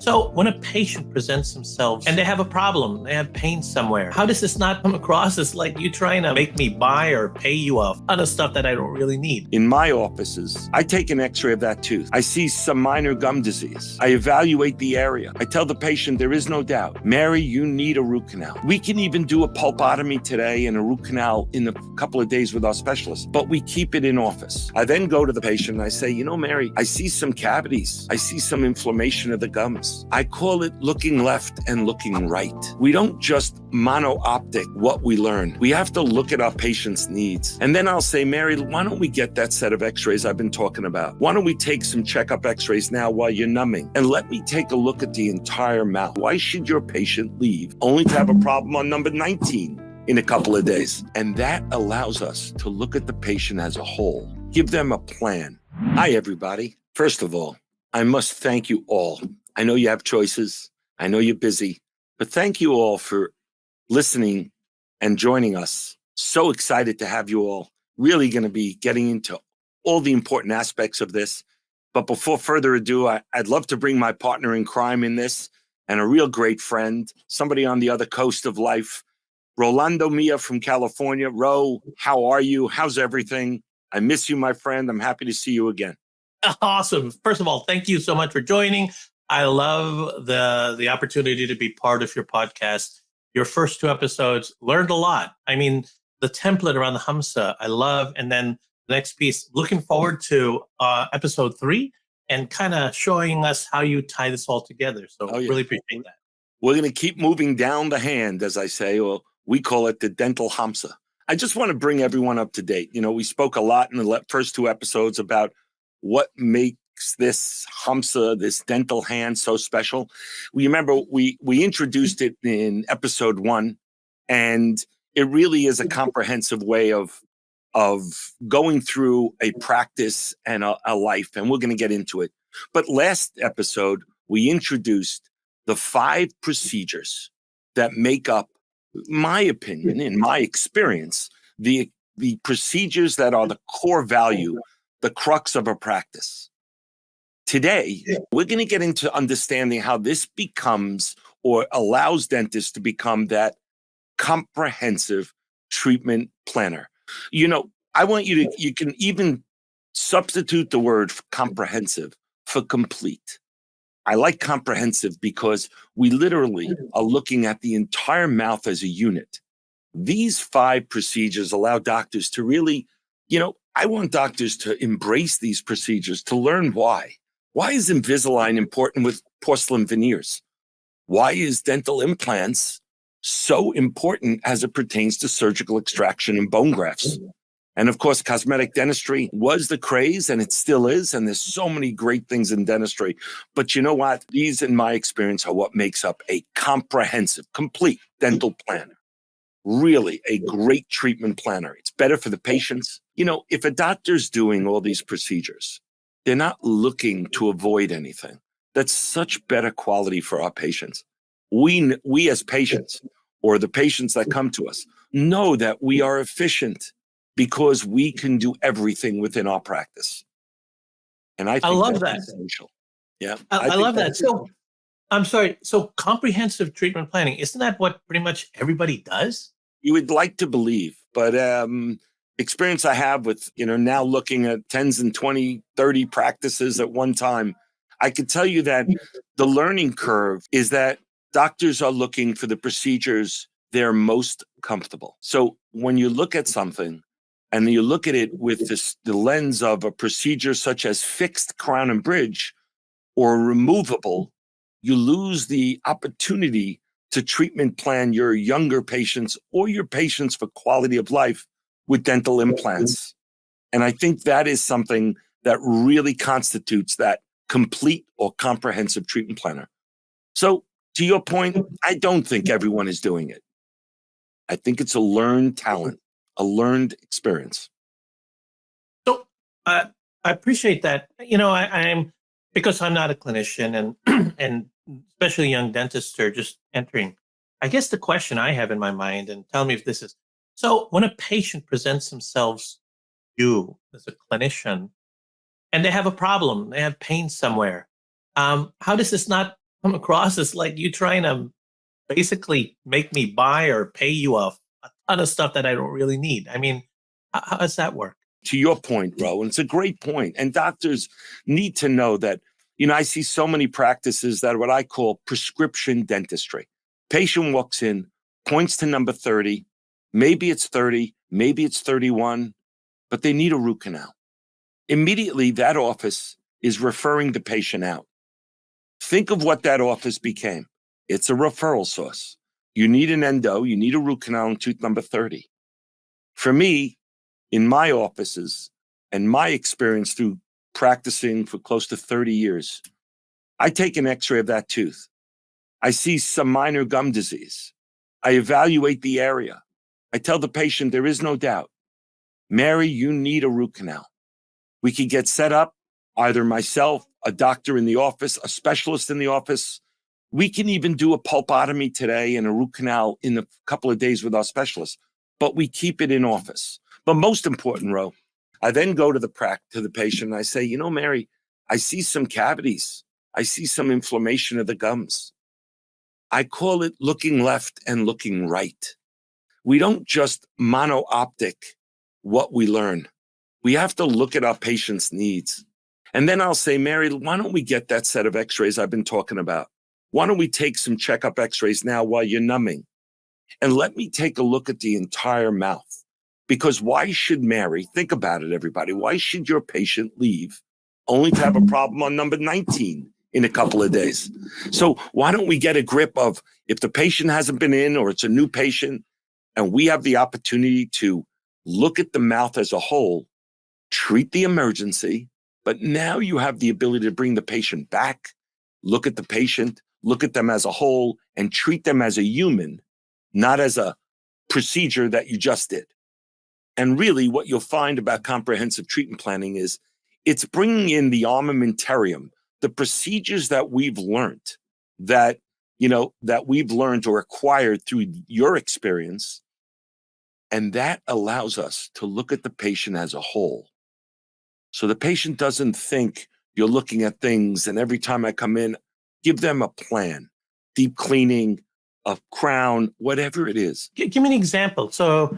So when a patient presents themselves and they have a problem, they have pain somewhere, how does this not come across as like you trying to make me buy or pay you off on stuff that I don't really need? In my offices, I take an x-ray of that tooth. I see some minor gum disease. I evaluate the area. I tell the patient there is no doubt, Mary, you need a root canal. We can even do a pulpotomy today and a root canal in a couple of days with our specialists, but we keep it in office. I then go to the patient and I say, Mary, I see some cavities. I see some inflammation of the gums. I call it looking left and looking right. We don't just mono-optic what we learn. We have to look at our patient's needs. And then I'll say, Mary, why don't we get that set of x-rays I've been talking about? Why don't we take some checkup x-rays now while you're numbing? And let me take a look at the entire mouth. Why should your patient leave only to have a problem on number 19 in a couple of days? And that allows us to look at the patient as a whole, give them a plan. Hi, everybody. First of all, I must thank you all. I know you have choices. I know you're busy, but thank you all for listening and joining us. So excited to have you all. Really going to be getting into all the important aspects of this. But before further ado, I'd love to bring my partner in crime in this and a real great friend, somebody on the other coast of life, Rolando Mia from California. Ro, how are you? How's everything? I miss you, my friend. I'm happy to see you again. Awesome. First of all, thank you so much for joining. I love the opportunity to be part of your podcast. Your first 2 episodes, learned a lot. I mean, the template around the Hamsa, I love. And then the next piece, looking forward to episode 3 and kind of showing us how you tie this all together. So really appreciate that. We're going to keep moving down the hand, as I say, or we call it the dental Hamsa. I just want to bring everyone up to date. We spoke a lot in the first 2 episodes about what makes this Hamsa, this dental hand, so special. We remember we introduced it in episode 1, and it really is a comprehensive way of going through a practice and a life, and we're going to get into it. But last episode, we introduced the 5 procedures that make up, my opinion, in my experience, the procedures that are the core value, the crux of a practice. Today, we're going to get into understanding how this becomes or allows dentists to become that comprehensive treatment planner. I want you can even substitute the word comprehensive for complete. I like comprehensive because we literally are looking at the entire mouth as a unit. These 5 procedures allow doctors to really, I want doctors to embrace these procedures, to learn why. Why is Invisalign important with porcelain veneers? Why is dental implants so important as it pertains to surgical extraction and bone grafts? And of course, cosmetic dentistry was the craze, and it still is. And there's so many great things in dentistry. But you know what? These, in my experience, are what makes up a comprehensive, complete dental planner. Really a great treatment planner. It's better for the patients. If a doctor's doing all these procedures, they're not looking to avoid anything. That's such better quality for our patients. We as patients, or the patients that come to us, know that we are efficient because we can do everything within our practice. And I love that. Essential. Yeah. I love that. So I'm sorry. So comprehensive treatment planning, isn't that what pretty much everybody does? You would like to believe, but experience I have with, now looking at 10s and 20, 30 practices at one time, I could tell you that the learning curve is that doctors are looking for the procedures they're most comfortable. So when you look at something and you look at it with the lens of a procedure such as fixed crown and bridge or removable, you lose the opportunity to treatment plan your younger patients or your patients for quality of life with dental implants. And I think that is something that really constitutes that complete or comprehensive treatment planner. So to your point, I don't think everyone is doing it. I think it's a learned talent, a learned experience. So I appreciate that. I'm because I'm not a clinician and especially young dentists are just entering. I guess the question I have in my mind, and tell me if this is, so when a patient presents themselves to you as a clinician and they have a problem, they have pain somewhere, how does this not come across as like you trying to basically make me buy or pay you a ton of stuff that I don't really need. I mean, how does that work? To your point, bro, and it's a great point. And doctors need to know that, I see so many practices that are what I call prescription dentistry. Patient walks in, points to number 30, maybe it's 30, maybe it's 31, but they need a root canal. Immediately, that office is referring the patient out. Think of what that office became. It's a referral source. You need an endo, you need a root canal in tooth number 30. For me, in my offices and my experience through practicing for close to 30 years, I take an x-ray of that tooth. I see some minor gum disease. I evaluate the area. I tell the patient there is no doubt, Mary, you need a root canal. We can get set up, either myself, a doctor in the office, a specialist in the office. We can even do a pulpotomy today and a root canal in a couple of days with our specialist, but we keep it in office. But most important, Ro, I then go to the patient and I say, Mary, I see some cavities. I see some inflammation of the gums. I call it looking left and looking right. We don't just mono-optic what we learn. We have to look at our patient's needs. And then I'll say, Mary, why don't we get that set of x-rays I've been talking about? Why don't we take some checkup x-rays now while you're numbing? And let me take a look at the entire mouth. Because why should Mary, think about it, everybody, why should your patient leave only to have a problem on number 19 in a couple of days? So why don't we get a grip of if the patient hasn't been in or it's a new patient and we have the opportunity to look at the mouth as a whole, treat the emergency, but now you have the ability to bring the patient back, look at the patient, look at them as a whole, and treat them as a human, not as a procedure that you just did. And really what you'll find about comprehensive treatment planning is it's bringing in the armamentarium, the procedures that we've learned, that we've learned or acquired through your experience. And that allows us to look at the patient as a whole. So the patient doesn't think you're looking at things and every time I come in, give them a plan, deep cleaning, a crown, whatever it is. Give me an example. So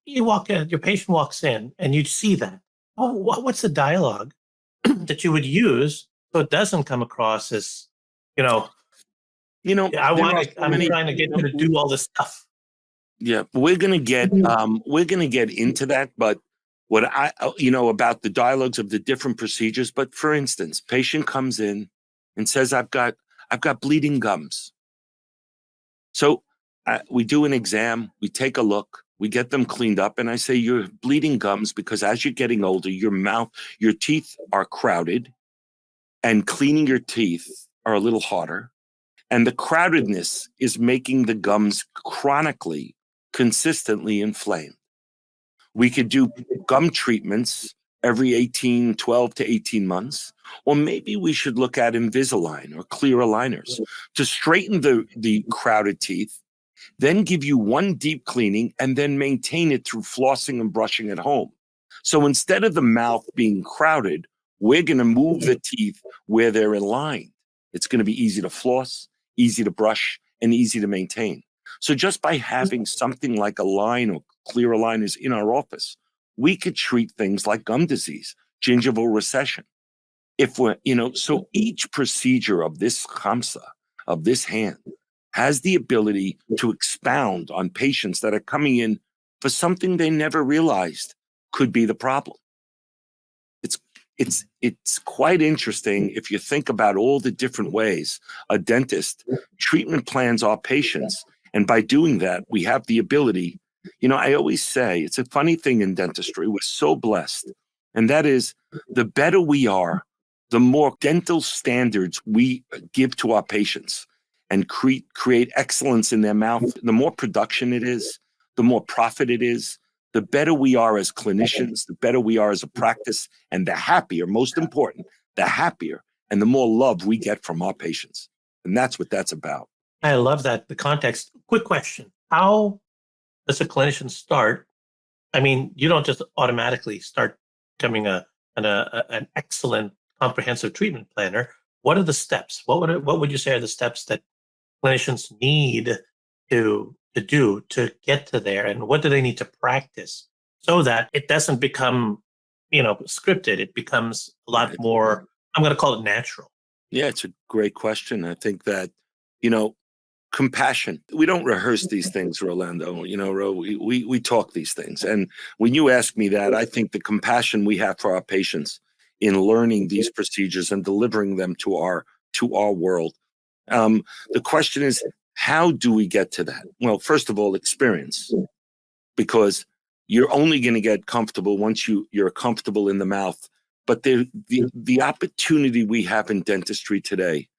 you walk in, your patient walks in and you see that. Oh, what's the dialogue that you would use so it doesn't come across as, I'm trying to get you to do all this stuff. Yeah, we're gonna get into that, but what about the dialogues of the different procedures. But for instance, patient comes in and says, I've got bleeding gums. So we do an exam, we take a look, we get them cleaned up, and I say, you're bleeding gums because as you're getting older, your teeth are crowded, and cleaning your teeth are a little harder. And the crowdedness is making the gums chronically, consistently inflamed. We could do gum treatments every 12 to 18 months, or maybe we should look at Invisalign or clear aligners to straighten the crowded teeth, then give you one deep cleaning and then maintain it through flossing and brushing at home. So instead of the mouth being crowded, we're going to move the teeth where they're aligned. It's going to be easy to floss, easy to brush, and easy to maintain. So just by having something like a line or clear aligners in our office, we could treat things like gum disease, gingival recession. So each procedure of this Hamsa, of this hand, has the ability to expound on patients that are coming in for something they never realized could be the problem. It's quite interesting if you think about all the different ways a dentist treatment plans our patients. And by doing that, we have the ability, I always say, it's a funny thing in dentistry, we're so blessed. And that is, the better we are, the more dental standards we give to our patients and create excellence in their mouth, the more production it is, the more profit it is, the better we are as clinicians, the better we are as a practice, and the happier, most important, the happier and the more love we get from our patients. And that's what that's about. I love that, the context. Quick question. How does a clinician start? I mean, you don't just automatically start becoming an excellent comprehensive treatment planner. what are the steps? What would you say are the steps that clinicians need to do to get to there, and what do they need to practice so that it doesn't become, scripted? It becomes a lot Right. more, I'm going to call it natural. Yeah, it's a great question. I think that, you know, compassion. We don't rehearse these things, Rolando. We talk these things. And when you ask me that, I think the compassion we have for our patients in learning these procedures and delivering them to our world. The question is, how do we get to that? Well, first of all, experience, because you're only going to get comfortable once you're comfortable in the mouth. But the opportunity we have in dentistry today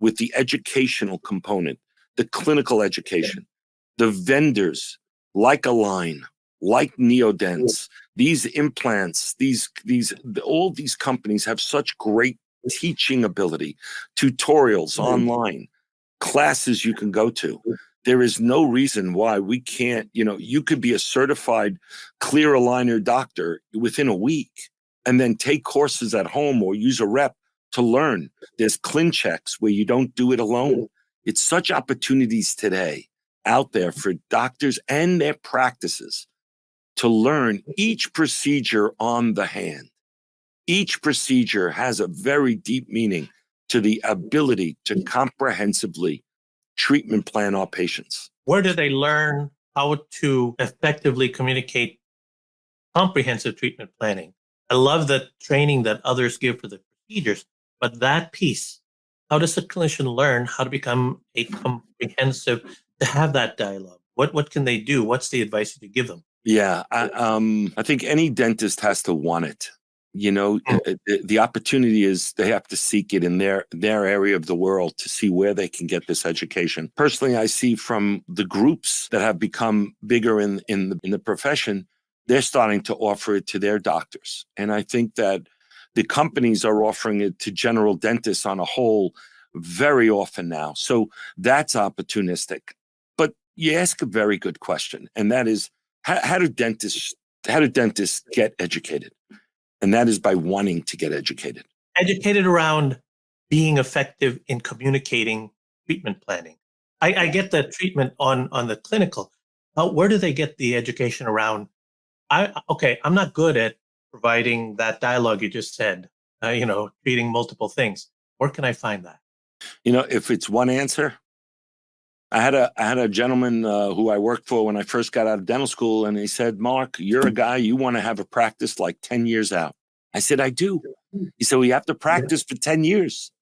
with the educational component, the clinical education, the vendors like Align, like Neodents, these implants, all these companies have such great teaching ability, tutorials online, classes you can go to. There is no reason why we can't, you could be a certified clear aligner doctor within a week and then take courses at home or use a rep to learn. There's ClinChecks where you don't do it alone. It's such opportunities today out there for doctors and their practices to learn each procedure on the hand. Each procedure has a very deep meaning to the ability to comprehensively treatment plan our patients. Where do they learn how to effectively communicate comprehensive treatment planning? I love the training that others give for the procedures, but that piece, how does a clinician learn how to become a comprehensive, to have that dialogue? What can they do? What's the advice that you give them? Yeah, I think any dentist has to want it. The opportunity is they have to seek it in their area of the world to see where they can get this education. Personally, I see from the groups that have become bigger in the profession, they're starting to offer it to their doctors. And I think that the companies are offering it to general dentists on a whole very often now. So that's opportunistic. But you ask a very good question, and that is, how do dentists get educated? And that is by wanting to get educated. Educated around being effective in communicating treatment planning. I get the treatment on the clinical. Where do they get the education around? I'm not good at providing that dialogue you just said, treating multiple things. Where can I find that? If it's one answer, I had a gentleman who I worked for when I first got out of dental school, and he said, "Marc, you're a guy, you want to have a practice like 10 years out." I said, "I do." He said, "We have to practice for 10 years.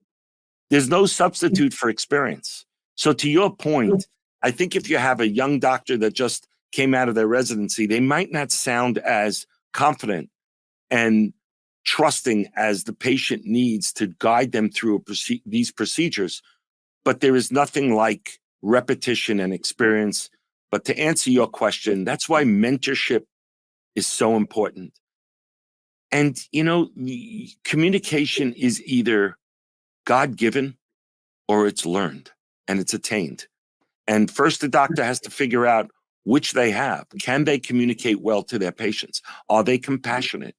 There's no substitute for experience." So to your point, I think if you have a young doctor that just came out of their residency, they might not sound as confident and trusting as the patient needs to guide them through these procedures. But there is nothing like repetition and experience. But to answer your question, that's why mentorship is so important. And, communication is either God-given or it's learned and it's attained. And first, the doctor has to figure out which they have. Can they communicate well to their patients? Are they compassionate?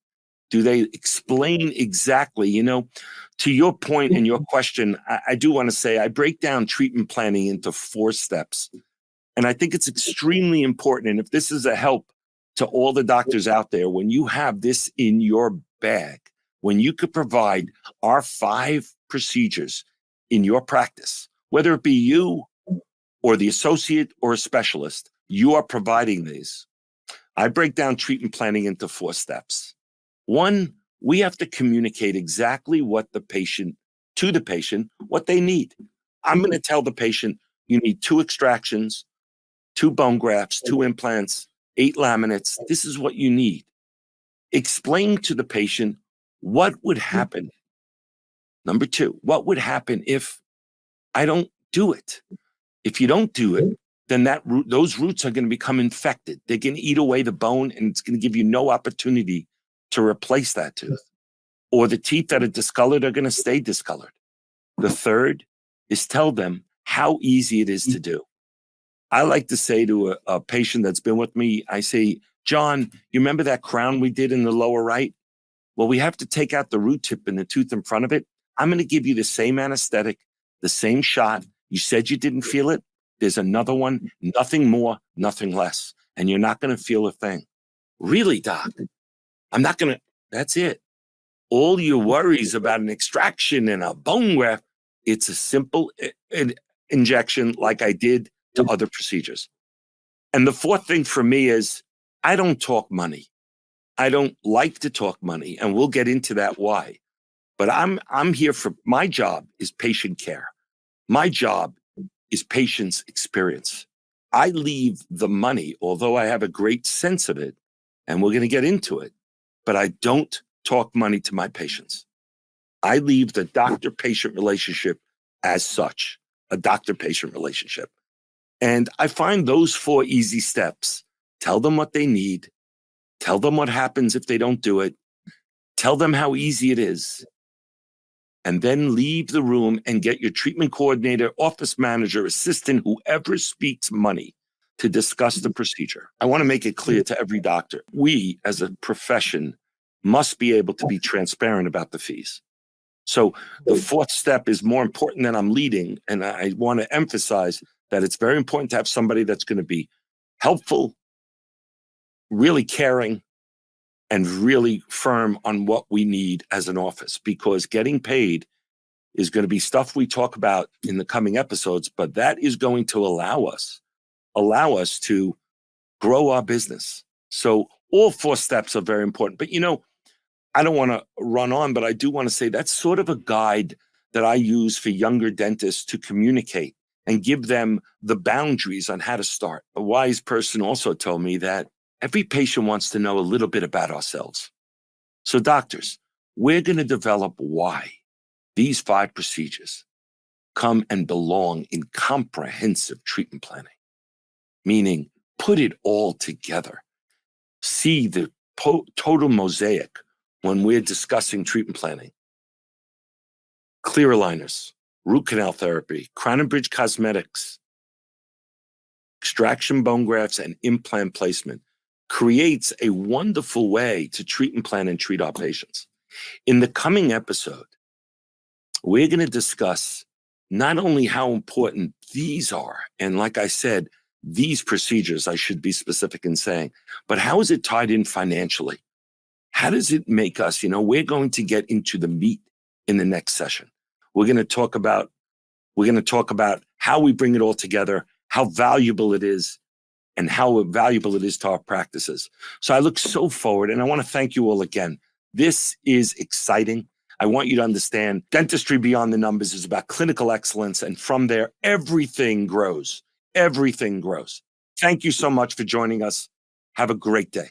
Do they explain exactly? To your point and your question, I do want to say I break down treatment planning into 4 steps. And I think it's extremely important. And if this is a help to all the doctors out there, when you have this in your bag, when you could provide our 5 procedures in your practice, whether it be you or the associate or a specialist, you are providing these. I break down treatment planning into 4 steps. 1, we have to communicate exactly what the patient what they need. I'm going to tell the patient, you need 2 extractions, 2 bone grafts, 2 implants, 8 laminates. This is what you need. Explain to the patient what would happen. Number 2, what would happen if I don't do it? If you don't do it, then those roots are going to become infected. They're going to eat away the bone, and it's going to give you no opportunity to replace that tooth. Or the teeth that are discolored are going to stay discolored. The 3rd is tell them how easy it is to do. I like to say to a patient that's been with me, I say, "John, you remember that crown we did in the lower right? Well, we have to take out the root tip and the tooth in front of it. I'm going to give you the same anesthetic, the same shot. You said you didn't feel it. There's another one, nothing more, nothing less. And you're not going to feel a thing. Really, doc? I'm not going to. That's it. All your worries about an extraction and a bone graft, it's a simple injection like I did to other procedures. And the fourth thing for me is I don't talk money. I don't like to talk money, and we'll get into that why. But I'm here for, my job is patient care. My job is patient's experience. I leave the money, although I have a great sense of it, and we're going to get into it, but I don't talk money to my patients. I leave the doctor-patient relationship as such, a doctor-patient relationship. And I find those 4 easy steps. Tell them what they need. Tell them what happens if they don't do it. Tell them how easy it is. And then leave the room and get your treatment coordinator, office manager, assistant, whoever speaks money to discuss the procedure. I want to make it clear to every doctor. We, as a profession, must be able to be transparent about the fees. So the 4th step is more important than I'm leading. And I want to emphasize that it's very important to have somebody that's going to be helpful, really caring, and really firm on what we need as an office, because getting paid is going to be stuff we talk about in the coming episodes, but that is going to allow us to grow our business. So all 4 steps are very important. But I don't want to run on, but I do want to say that's sort of a guide that I use for younger dentists to communicate and give them the boundaries on how to start. A wise person also told me that every patient wants to know a little bit about ourselves. So doctors, we're going to develop why these 5 procedures come and belong in comprehensive treatment planning, meaning put it all together. See the total mosaic when we're discussing treatment planning. Clear aligners, root canal therapy, crown and bridge cosmetics, extraction bone grafts, and implant placement creates a wonderful way to treat and plan and treat our patients. In the coming episode, we're going to discuss not only how important these are, and like I said, these procedures, I should be specific in saying, but how is it tied in financially? How does it make us, we're going to get into the meat in the next session. We're going to talk about how we bring it all together, how valuable it is, and how valuable it is to our practices. So I look so forward, and I want to thank you all again. This is exciting. I want you to understand Dentistry Beyond the Numbers is about clinical excellence, and from there, everything grows. Everything grows. Thank you so much for joining us. Have a great day.